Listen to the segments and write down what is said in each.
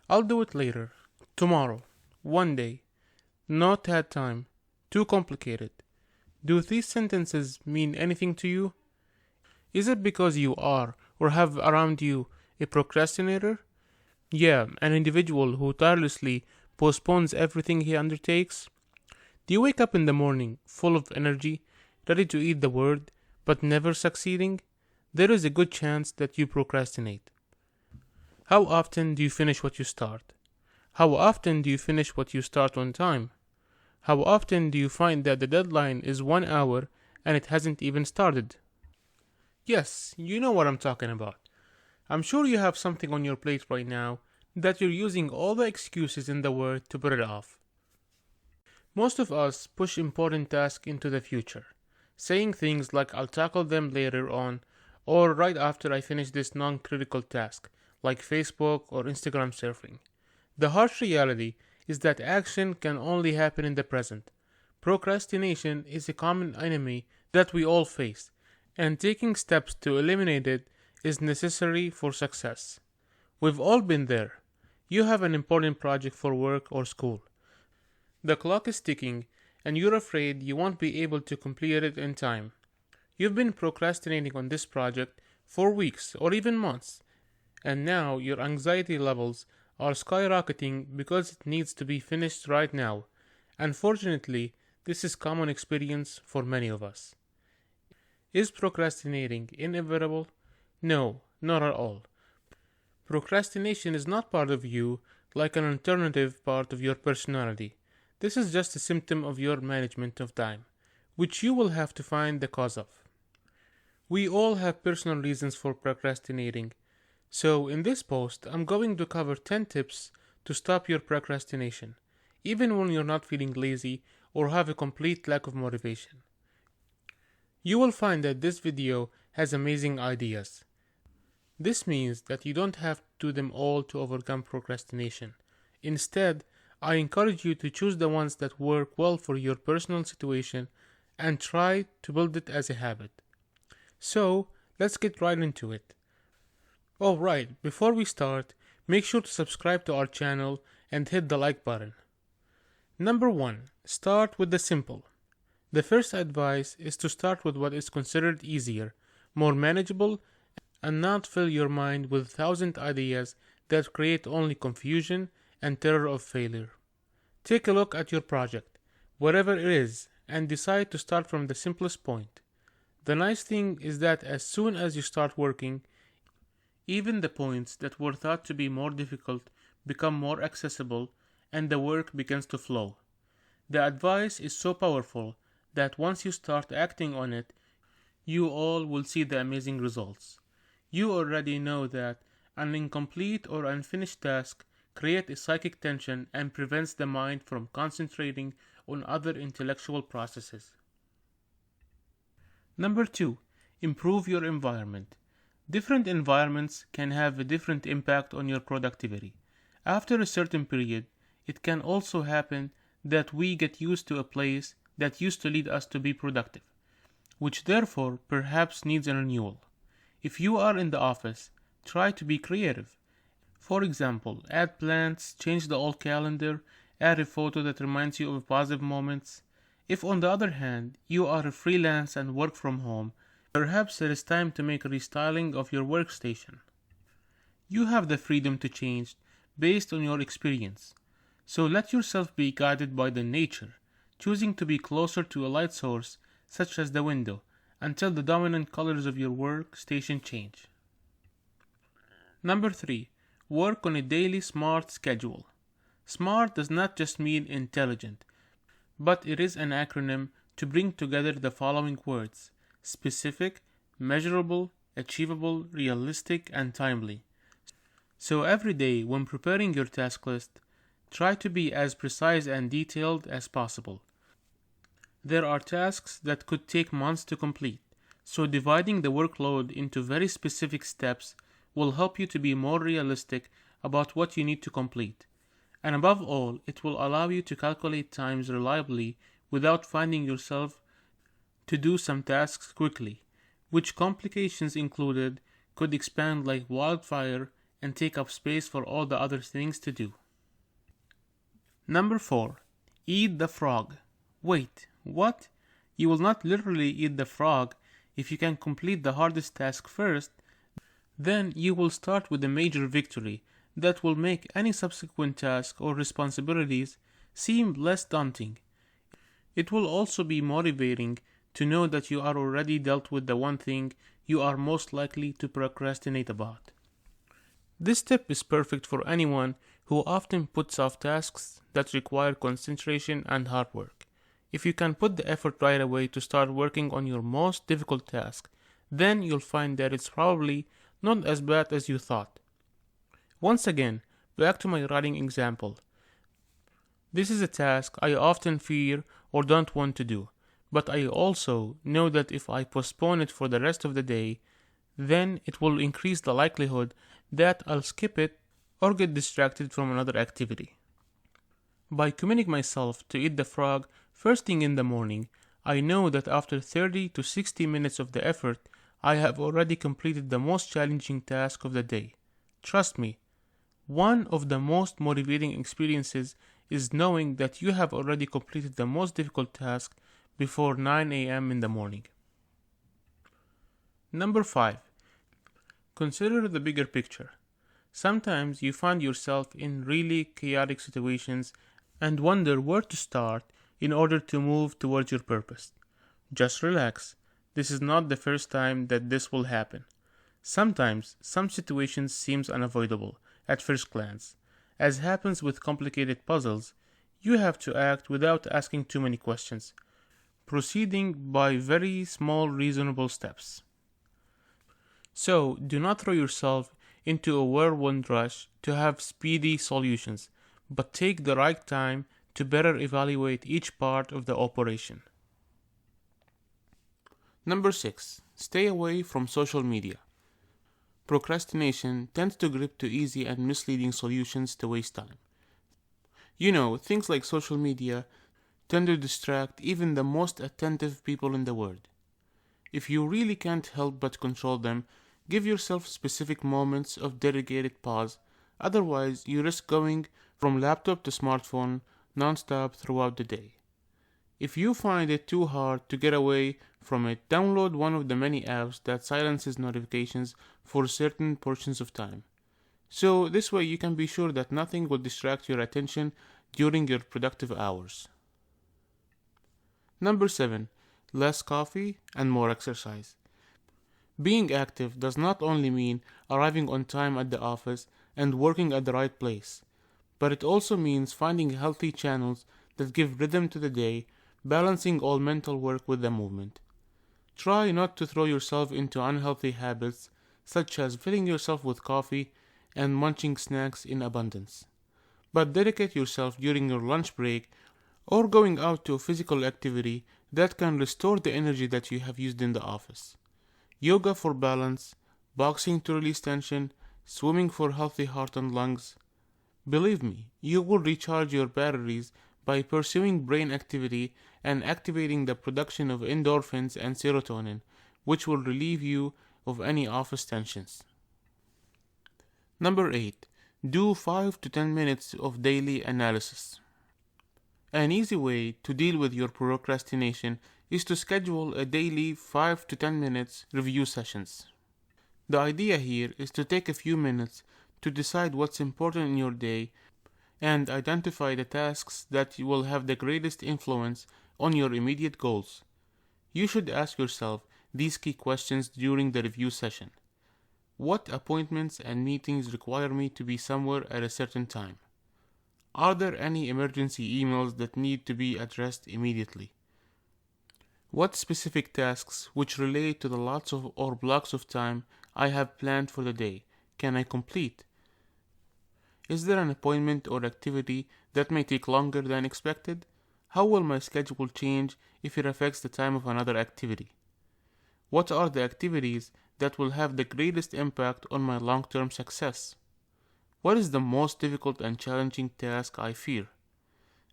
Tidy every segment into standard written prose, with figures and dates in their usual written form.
I'll do it later. Tomorrow. One day. Not had time. Too complicated. Do these sentences mean anything to you? Is it because you are, or have around you, a procrastinator? Yeah, an individual who tirelessly postpones everything he undertakes? Do you wake up in the morning full of energy, ready to eat the world, but never succeeding? There is a good chance that you procrastinate. How often do you finish what you start? How often do you finish what you start on time? How often do you find that the deadline is 1 hour and it hasn't even started? Yes, you know what I'm talking about. I'm sure you have something on your plate right now that you're using all the excuses in the world to put it off. Most of us push important tasks into the future, saying things like I'll tackle them later on or right after I finish this non-critical task, like Facebook or Instagram surfing. The harsh reality is that action can only happen in the present. Procrastination is a common enemy that we all face, and taking steps to eliminate it is necessary for success. We've all been there. You have an important project for work or school. The clock is ticking, and you're afraid you won't be able to complete it in time. You've been procrastinating on this project for weeks or even months, and now your anxiety levels are skyrocketing because it needs to be finished right now. Unfortunately, this is common experience for many of us. Is procrastinating inevitable? No, not at all. Procrastination is not part of you like an alternative part of your personality. This is just a symptom of your management of time, which you will have to find the cause of. We all have personal reasons for procrastinating, so in this post I'm going to cover 10 tips to stop your procrastination, even when you're not feeling lazy or have a complete lack of motivation. You will find that this video has amazing ideas. This means that you don't have to do them all to overcome procrastination. Instead, I encourage you to choose the ones that work well for your personal situation and try to build it as a habit. So, let's get right into it. Alright, before we start, make sure to subscribe to our channel and hit the like button. Number 1. Start with the simple. The first advice is to start with what is considered easier, more manageable, and not fill your mind with 1,000 ideas that create only confusion and terror of failure. Take a look at your project, whatever it is, and decide to start from the simplest point. The nice thing is that as soon as you start working, even the points that were thought to be more difficult become more accessible and the work begins to flow. The advice is so powerful that once you start acting on it, you all will see the amazing results. You already know that an incomplete or unfinished task creates a psychic tension and prevents the mind from concentrating on other intellectual processes. Number 2. Improve your environment. Different environments can have a different impact on your productivity. After a certain period, it can also happen that we get used to a place that used to lead us to be productive, which therefore perhaps needs a renewal. If you are in the office, try to be creative. For example, add plants, change the old calendar, add a photo that reminds you of positive moments. If on the other hand, you are a freelance and work from home, perhaps it is time to make a restyling of your workstation. You have the freedom to change based on your experience, so let yourself be guided by the nature, choosing to be closer to a light source such as the window until the dominant colors of your workstation change. Number 3. Work on a daily SMART schedule. SMART does not just mean intelligent, but it is an acronym to bring together the following words: specific, measurable, achievable, realistic, and timely. So every day when preparing your task list, try to be as precise and detailed as possible. There are tasks that could take months to complete, so dividing the workload into very specific steps will help you to be more realistic about what you need to complete. And above all, it will allow you to calculate times reliably without finding yourself to do some tasks quickly, which complications included could expand like wildfire and take up space for all the other things to do. Number 4. Eat the frog. Wait, what? You will not literally eat the frog. If you can complete the hardest task first, then you will start with a major victory that will make any subsequent task or responsibilities seem less daunting. It will also be motivating to know that you are already dealt with the one thing you are most likely to procrastinate about. This tip is perfect for anyone who often puts off tasks that require concentration and hard work. If you can put the effort right away to start working on your most difficult task, then you'll find that it's probably not as bad as you thought. Once again, back to my writing example. This is a task I often fear or don't want to do, but I also know that if I postpone it for the rest of the day, then it will increase the likelihood that I'll skip it or get distracted from another activity. By committing myself to eat the frog first thing in the morning, I know that after 30 to 60 minutes of the effort, I have already completed the most challenging task of the day. Trust me, one of the most motivating experiences is knowing that you have already completed the most difficult task before 9 a.m. in the morning. Number 5. Consider the bigger picture. Sometimes you find yourself in really chaotic situations and wonder where to start in order to move towards your purpose. Just relax. This is not the first time that this will happen. Sometimes some situations seem unavoidable at first glance. As happens with complicated puzzles, you have to act without asking too many questions, proceeding by very small reasonable steps. So do not throw yourself into a whirlwind rush to have speedy solutions, but take the right time to better evaluate each part of the operation. Number 6. Stay away from social media. Procrastination tends to grip to easy and misleading solutions to waste time. Things like social media tend to distract even the most attentive people in the world. If you really can't help but control them, give yourself specific moments of dedicated pause, otherwise you risk going from laptop to smartphone non-stop throughout the day. If you find it too hard to get away from it, download one of the many apps that silences notifications for certain portions of time. So this way you can be sure that nothing will distract your attention during your productive hours. Number 7. Less coffee and more exercise. Being active does not only mean arriving on time at the office and working at the right place, but it also means finding healthy channels that give rhythm to the day, balancing all mental work with the movement. Try not to throw yourself into unhealthy habits such as filling yourself with coffee and munching snacks in abundance, but dedicate yourself during your lunch break or going out to a physical activity that can restore the energy that you have used in the office. Yoga for balance, boxing to release tension, swimming for healthy heart and lungs. Believe me, you will recharge your batteries by pursuing brain activity and activating the production of endorphins and serotonin, which will relieve you of any office tensions. Number 8. Do 5 to 10 minutes of daily analysis. An easy way to deal with your procrastination is to schedule a daily 5 to 10 minutes review sessions. The idea here is to take a few minutes to decide what's important in your day and identify the tasks that will have the greatest influence on your immediate goals. You should ask yourself these key questions during the review session. What appointments and meetings require me to be somewhere at a certain time? Are there any emergency emails that need to be addressed immediately? What specific tasks which relate to the lots of or blocks of time I have planned for the day can I complete? Is there an appointment or activity that may take longer than expected? How will my schedule change if it affects the time of another activity? What are the activities that will have the greatest impact on my long-term success? What is the most difficult and challenging task I fear?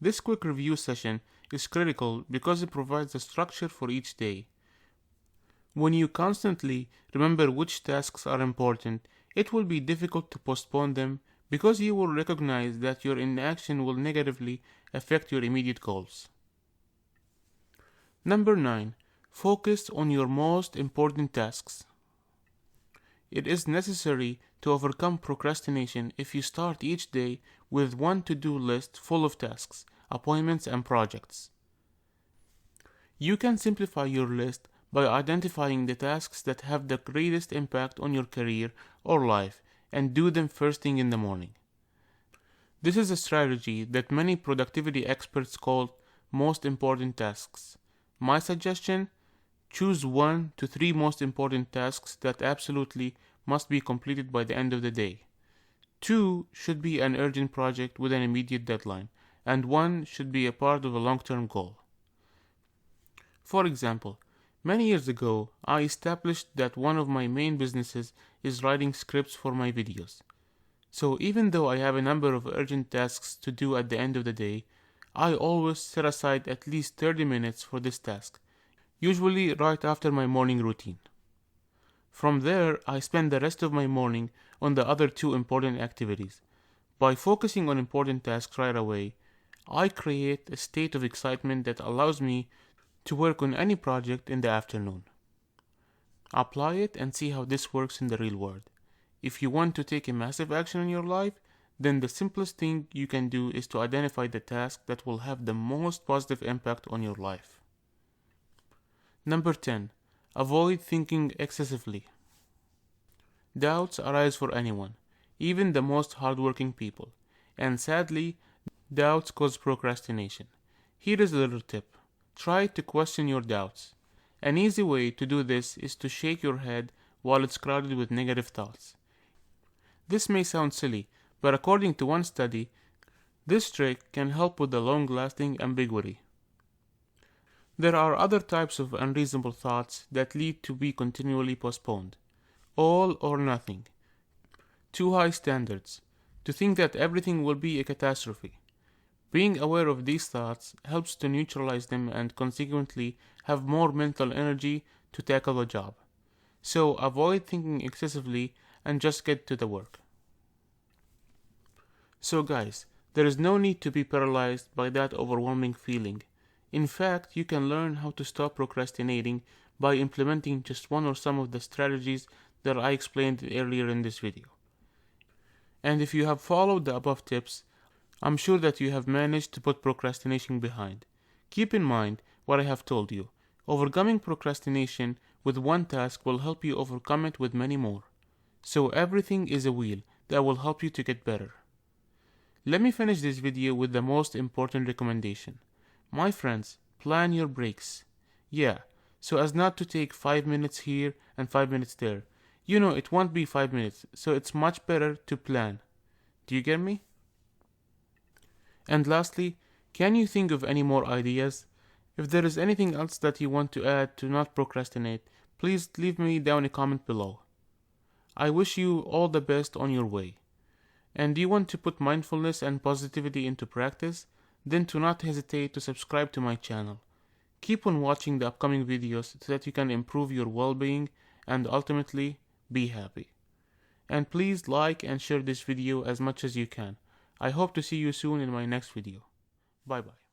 This quick review session is critical because it provides a structure for each day. When you constantly remember which tasks are important, It will be difficult to postpone them because you will recognize that your inaction will negatively affect your immediate goals. Number 9. Focus on your most important tasks. It is necessary to overcome procrastination if you start each day with one to-do list full of tasks, appointments, and projects. You can simplify your list by identifying the tasks that have the greatest impact on your career or life and do them first thing in the morning. This is a strategy that many productivity experts call most important tasks. My suggestion: choose 1 to 3 most important tasks that absolutely must be completed by the end of the day. 2 should be an urgent project with an immediate deadline, and 1 should be a part of a long-term goal. For example, many years ago, I established that one of my main businesses is writing scripts for my videos. So even though I have a number of urgent tasks to do at the end of the day, I always set aside at least 30 minutes for this task, usually right after my morning routine. From there, I spend the rest of my morning on the other 2 important activities. By focusing on important tasks right away, I create a state of excitement that allows me to work on any project in the afternoon. Apply it and see how this works in the real world. If you want to take a massive action in your life, then the simplest thing you can do is to identify the task that will have the most positive impact on your life. Number 10. Avoid thinking excessively. Doubts arise for anyone, even the most hardworking people, and sadly, doubts cause procrastination. Here is a little tip. Try to question your doubts. An easy way to do this is to shake your head while it's crowded with negative thoughts. This may sound silly, but according to one study, this trick can help with the long-lasting ambiguity. There are other types of unreasonable thoughts that lead to be continually postponed. All or nothing. Too high standards. To think that everything will be a catastrophe. Being aware of these thoughts helps to neutralize them and consequently have more mental energy to tackle the job. So avoid thinking excessively and just get to the work. So guys, there is no need to be paralyzed by that overwhelming feeling. In fact, you can learn how to stop procrastinating by implementing just one or some of the strategies that I explained earlier in this video. And if you have followed the above tips, I'm sure that you have managed to put procrastination behind. Keep in mind what I have told you. Overcoming procrastination with one task will help you overcome it with many more. So everything is a wheel that will help you to get better. Let me finish this video with the most important recommendation. My friends, plan your breaks. Yeah, so as not to take 5 minutes here and 5 minutes there. You know it won't be 5 minutes, so it's much better to plan. Do you get me? And lastly, can you think of any more ideas? If there is anything else that you want to add to not procrastinate, please leave me down a comment below. I wish you all the best on your way. And do you want to put mindfulness and positivity into practice? Then do not hesitate to subscribe to my channel. Keep on watching the upcoming videos so that you can improve your well-being and ultimately be happy. And please like and share this video as much as you can. I hope to see you soon in my next video. Bye bye.